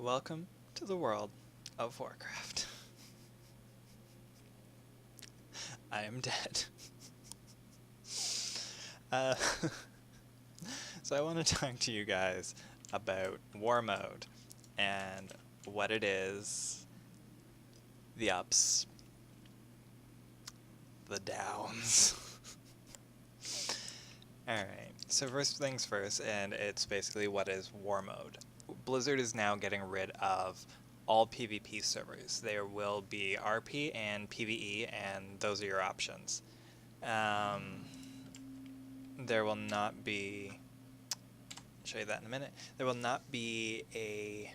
welcome to the world of Warcraft. I am dead. uh, so I want to talk to you guys about War Mode and what it is, the ups, the downs. Alright, so first things first, and it's basically what is War Mode. Blizzard is now getting rid of all PvP servers. There will be RP and PvE, and those are your options. There will not be, I'll show you that in a minute, there will not be a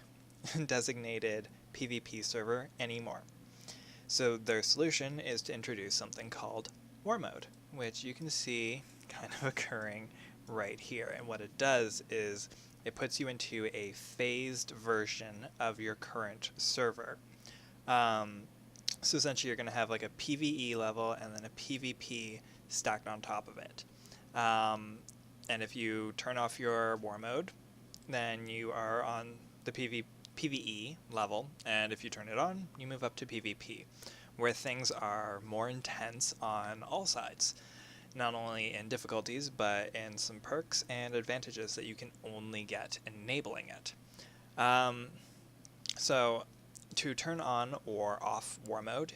designated PvP server anymore. So their solution is to introduce something called War Mode, which you can see kind of occurring right here. And what it does is it puts you into a phased version of your current server. So essentially you're going to have like a PvE level and then a PvP stacked on top of it. And if you turn off your War Mode, then you are on the PvE level, and if you turn it on, you move up to PvP, where things are more intense on all sides. Not only in difficulties, but in some perks and advantages that you can only get enabling it. So to turn on or off War Mode,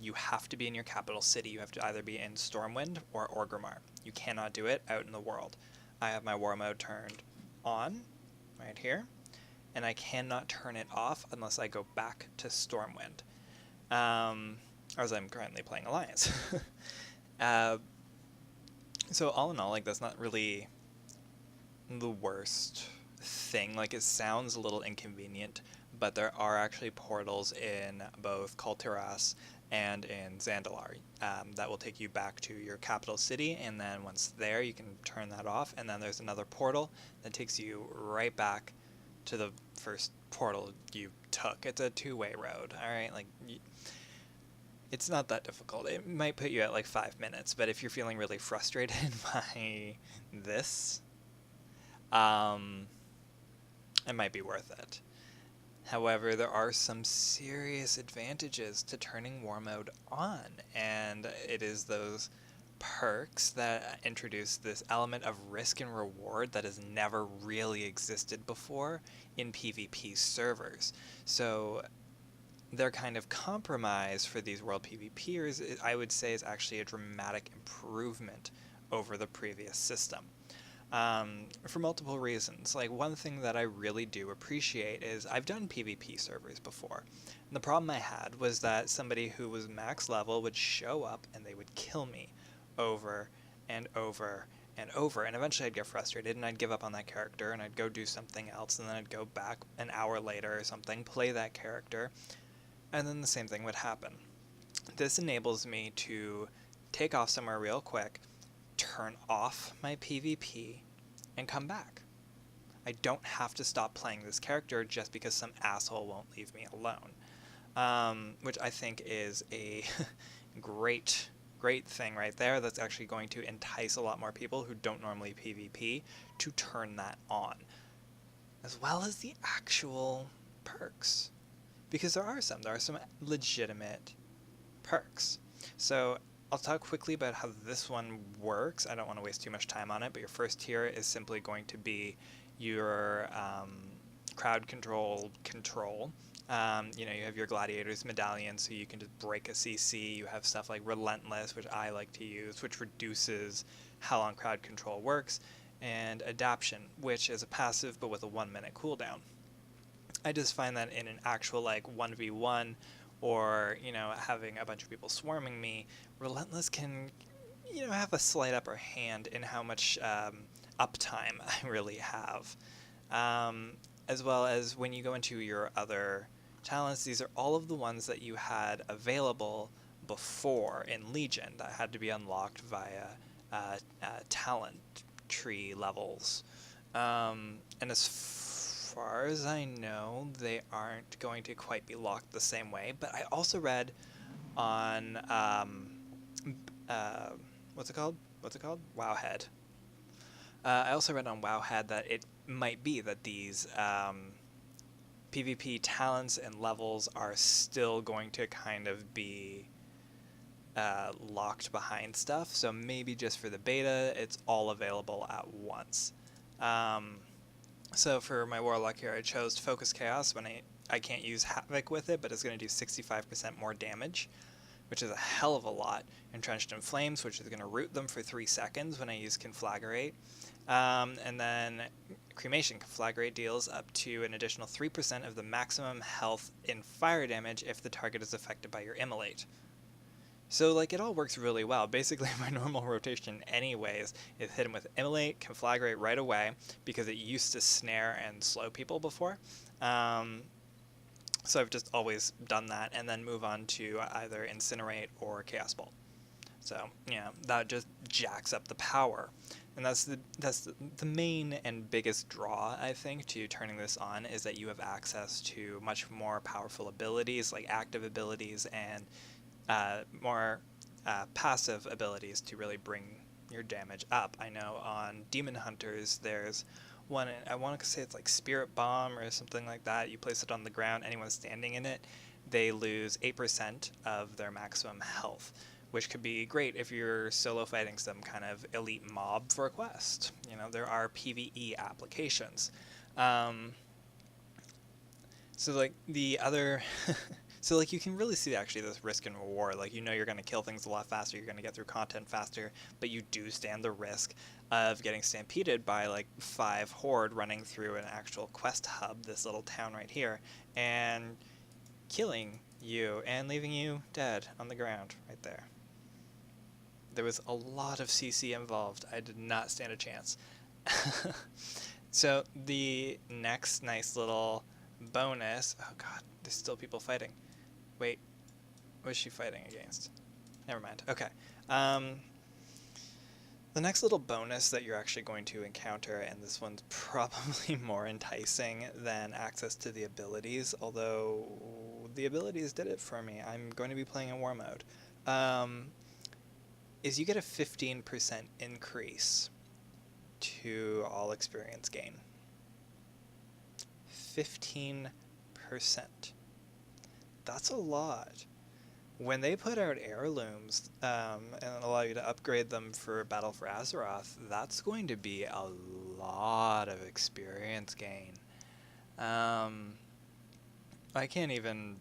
you have to be in your capital city. You have to either be in Stormwind or Orgrimmar. You cannot do it out in the world. I have my War Mode turned on right here, and I cannot turn it off unless I go back to Stormwind, as I'm currently playing Alliance. So all in all, like, that's not really the worst thing. Like, it sounds a little inconvenient, but there are actually portals in both Kul Tiras and in Zandalar that will take you back to your capital city, and then once there you can turn that off, and then there's another portal that takes you right back to the first portal you took. It's a two-way road, alright? Like, it's not that difficult. It might put you at like 5 minutes, but if you're feeling really frustrated by this, it might be worth it. However, there are some serious advantages to turning War Mode on, and it is those perks that introduce this element of risk and reward that has never really existed before in PvP servers. So their kind of compromise for these world PvPers, I would say, is actually a dramatic improvement over the previous system. For multiple reasons. Like, one thing that I really do appreciate is I've done PvP servers before. And the problem I had was that somebody who was max level would show up and they would kill me over and over and over. And eventually I'd get frustrated and I'd give up on that character and I'd go do something else, and then I'd go back an hour later or something, play that character, and then the same thing would happen. This enables me to take off somewhere real quick, turn off my PvP, and come back. I don't have to stop playing this character just because some asshole won't leave me alone. Which I think is a great thing right there. That's actually going to entice a lot more people who don't normally PvP to turn that on, as well as the actual perks. Because there are some legitimate perks. So I'll talk quickly about how this one works. I don't want to waste too much time on it, but your first tier is simply going to be your crowd control. You have your gladiators medallion, so you can just break a CC. You have stuff like Relentless, which I like to use, which reduces how long crowd control works, and Adaption, which is a passive but with a 1-minute cooldown. I just find that in an actual like 1v1 or, having a bunch of people swarming me, Relentless can, have a slight upper hand in how much uptime I really have. As well as when you go into your other talents, these are all of the ones that you had available before in Legion that had to be unlocked via talent tree levels. And as far as I know, they aren't going to quite be locked the same way, but I also read on what's it called? Wowhead. I also read on Wowhead that it might be that these PvP talents and levels are still going to kind of be locked behind stuff, so maybe just for the beta, it's all available at once. So for my Warlock here, I chose Focus Chaos when I can't use Havoc with it, but it's going to do 65% more damage, which is a hell of a lot. Entrenched in Flames, which is going to root them for 3 seconds when I use Conflagrate. And then Cremation. Conflagrate deals up to an additional 3% of the maximum health in fire damage if the target is affected by your Immolate. So, like, it all works really well. Basically, my normal rotation anyways is hit him with Immolate, Conflagrate right away, because it used to snare and slow people before. So I've just always done that, and then move on to either Incinerate or Chaos Bolt. So, yeah, that just jacks up the power. And that's the main and biggest draw, I think, to turning this on, is that you have access to much more powerful abilities, like active abilities, and more passive abilities to really bring your damage up. I know on Demon Hunters there's one, I want to say it's like Spirit Bomb or something like that. You place it on the ground, anyone standing in it, they lose 8% of their maximum health, which could be great if you're solo fighting some kind of elite mob for a quest. You know, there are PvE applications. So like the other so like you can really see actually this risk and reward. Like, you know, you're going to kill things a lot faster, you're going to get through content faster, but you do stand the risk of getting stampeded by like 5 horde running through an actual quest hub, this little town right here, and killing you and leaving you dead on the ground right there. There was a lot of CC involved. I did not stand a chance. So the next nice little bonus, oh god, there's still people fighting. Wait, what is she fighting against? Never mind. Okay. The next little bonus that you're actually going to encounter, and this one's probably more enticing than access to the abilities, although the abilities did it for me. I'm going to be playing in War Mode. Is you get a 15% increase to all experience gain. 15%. That's a lot. When they put out heirlooms and allow you to upgrade them for Battle for Azeroth, that's going to be a lot of experience gain. I can't even...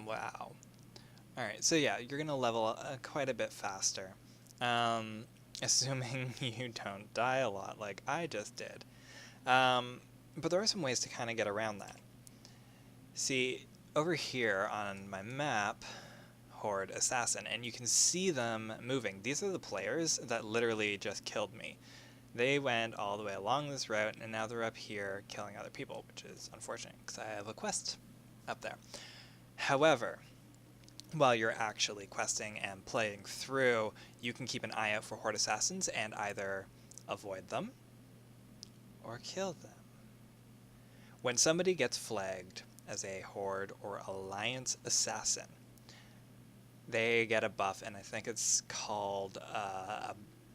Wow. Alright, so yeah, you're going to level quite a bit faster. Assuming you don't die a lot like I just did. But there are some ways to kind of get around that. See, over here on my map, Horde Assassin, and you can see them moving. These are the players that literally just killed me. They went all the way along this route, and now they're up here killing other people, which is unfortunate because I have a quest up there. However, while you're actually questing and playing through, you can keep an eye out for Horde Assassins and either avoid them or kill them. When somebody gets flagged as a Horde or Alliance Assassin, they get a buff, and I think it's called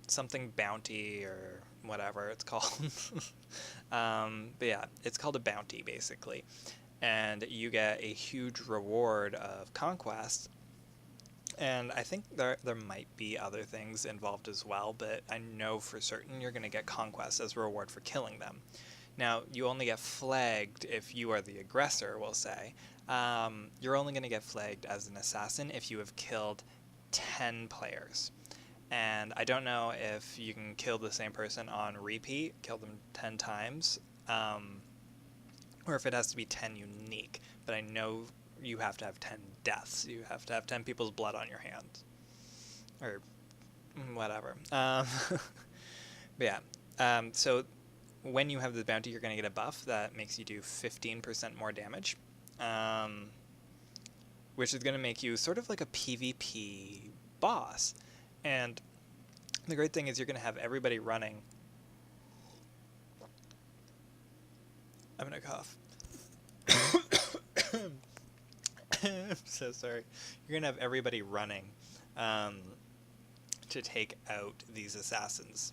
something bounty or whatever it's called. But yeah, it's called a bounty basically. And you get a huge reward of conquest. And I think there might be other things involved as well, but I know for certain you're going to get conquest as a reward for killing them. Now, you only get flagged if you are the aggressor, we'll say. You're only going to get flagged as an assassin if you have killed 10 players. And I don't know if you can kill the same person on repeat, kill them 10 times, or if it has to be 10 unique. But I know you have to have 10 deaths. You have to have 10 people's blood on your hands. Or whatever. But yeah. So when you have the bounty, you're going to get a buff that makes you do 15% more damage. Which is going to make you sort of like a PvP boss. And the great thing is you're going to have everybody running. I'm going to cough. I'm so sorry. You're going to have everybody running to take out these assassins.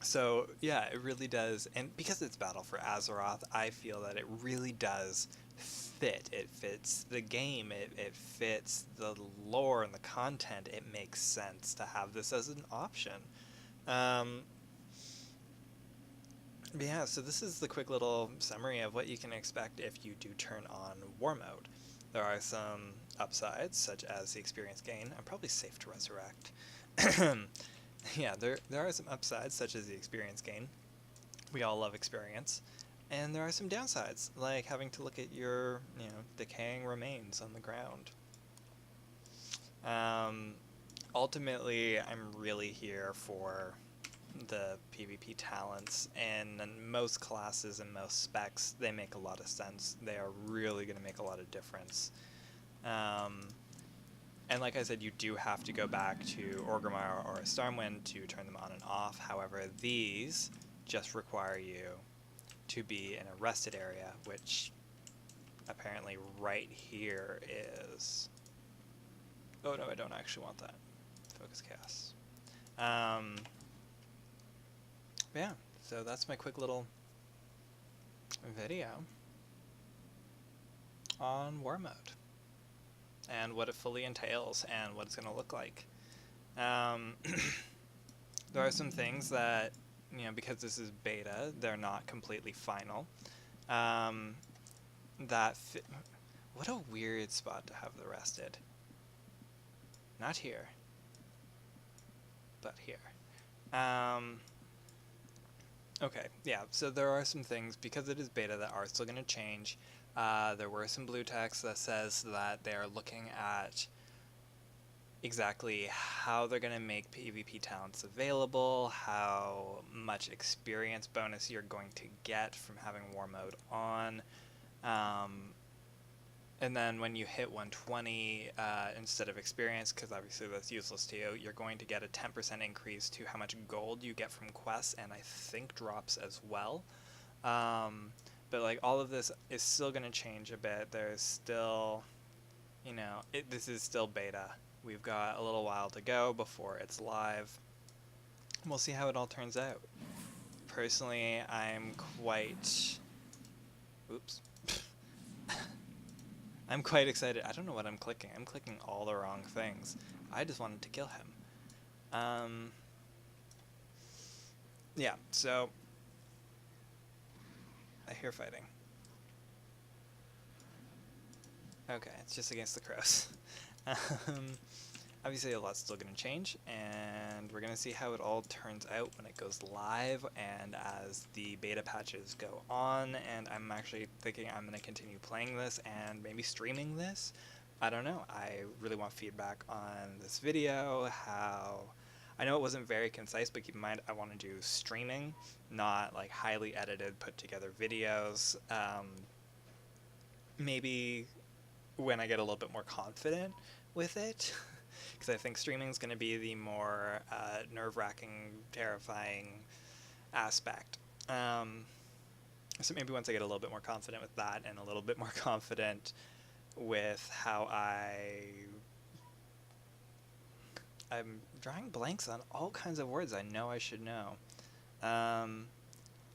So yeah, it really does, and because it's Battle for Azeroth, I feel that it really does fit. It fits the game. It fits the lore and the content. It makes sense to have this as an option. Um, yeah, so this is the quick little summary of what you can expect if you do turn on War Mode. There are some upsides, such as the experience gain. I'm probably safe to resurrect. Yeah, there are some upsides, such as the experience gain. We all love experience. And there are some downsides, like having to look at your, decaying remains on the ground. Um, Ultimately, I'm really here for the PvP talents, and in most classes and most specs, they make a lot of sense. They are really going to make a lot of difference. Um, and like I said, you do have to go back to Orgrimmar or Stormwind to turn them on and off. However, these just require you to be in a rested area, which apparently right here is... Oh no, I don't actually want that. Focus Chaos. Yeah, so that's my quick little video on War Mode and what it fully entails and what it's going to look like. There are some things that, because this is beta, they're not completely final. What a weird spot to have the rested. Not here, but here. Okay, yeah, so there are some things, because it is beta, that are still going to change. There were some blue text that says that they are looking at exactly how they're going to make PvP talents available, how much experience bonus you're going to get from having War Mode on. And then when you hit 120 instead of experience, because obviously that's useless to you, you're going to get a 10% increase to how much gold you get from quests, and I think drops as well. But like all of this is still going to change a bit. There's still, this is still beta. We've got a little while to go before it's live. We'll see how it all turns out. Personally, I'm quite... Oops. I'm quite excited. I don't know what I'm clicking. I'm clicking all the wrong things. I just wanted to kill him. Yeah, so... I hear fighting. Okay, it's just against the crows. Obviously a lot's still going to change, and we're going to see how it all turns out when it goes live and as the beta patches go on, and I'm actually thinking I'm going to continue playing this and maybe streaming this. I don't know. I really want feedback on this video, how... I know it wasn't very concise, but keep in mind I want to do streaming, not like highly edited, put together videos. Maybe when I get a little bit more confident with it, because I think streaming is going to be the more nerve-wracking, terrifying aspect. So maybe once I get a little bit more confident with that and a little bit more confident with how I'm drawing blanks on all kinds of words I know I should know. I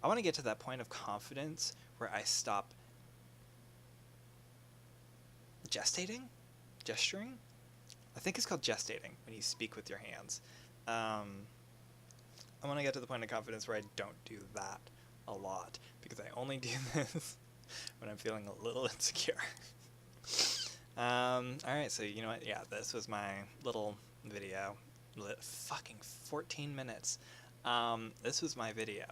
want to get to that point of confidence where I stop gestating? Gesturing? I think it's called gestating, when you speak with your hands. I want to get to the point of confidence where I don't do that a lot, because I only do this when I'm feeling a little insecure. Alright, so you know what? Yeah, this was my little video. Fucking 14 minutes. This was my video.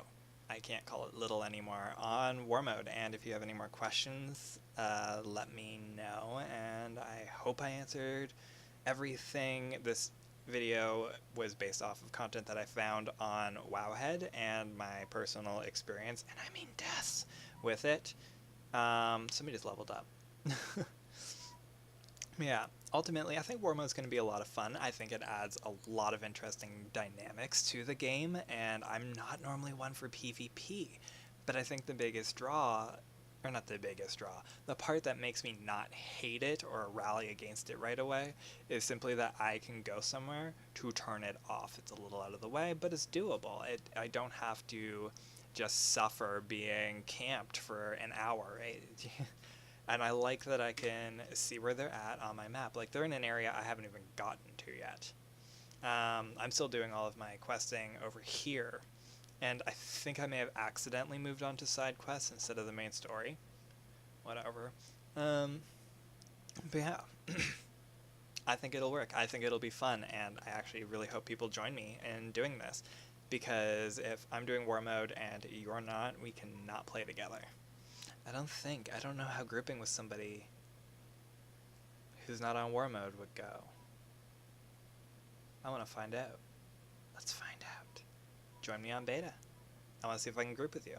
I can't call it little anymore, on War Mode, and if you have any more questions, let me know, and I hope I answered everything. This video was based off of content that I found on Wowhead and my personal experience, and I mean deaths with it. Somebody just leveled up. Yeah, ultimately, I think War Mode is going to be a lot of fun. I think it adds a lot of interesting dynamics to the game, and I'm not normally one for PvP, but I think the biggest draw or not the biggest draw, the part that makes me not hate it or rally against it right away is simply that I can go somewhere to turn it off. It's a little out of the way, but it's doable. I don't have to just suffer being camped for an hour, right? And I like that I can see where they're at on my map. Like, they're in an area I haven't even gotten to yet. I'm still doing all of my questing over here, and I think I may have accidentally moved on to side quests instead of the main story. Whatever. But yeah, I think it'll work. I think it'll be fun, and I actually really hope people join me in doing this, because if I'm doing war mode and you're not, we cannot play together. I don't know how grouping with somebody who's not on war mode would go. I want to find out. Let's find out. Join me on beta. I want to see if I can group with you.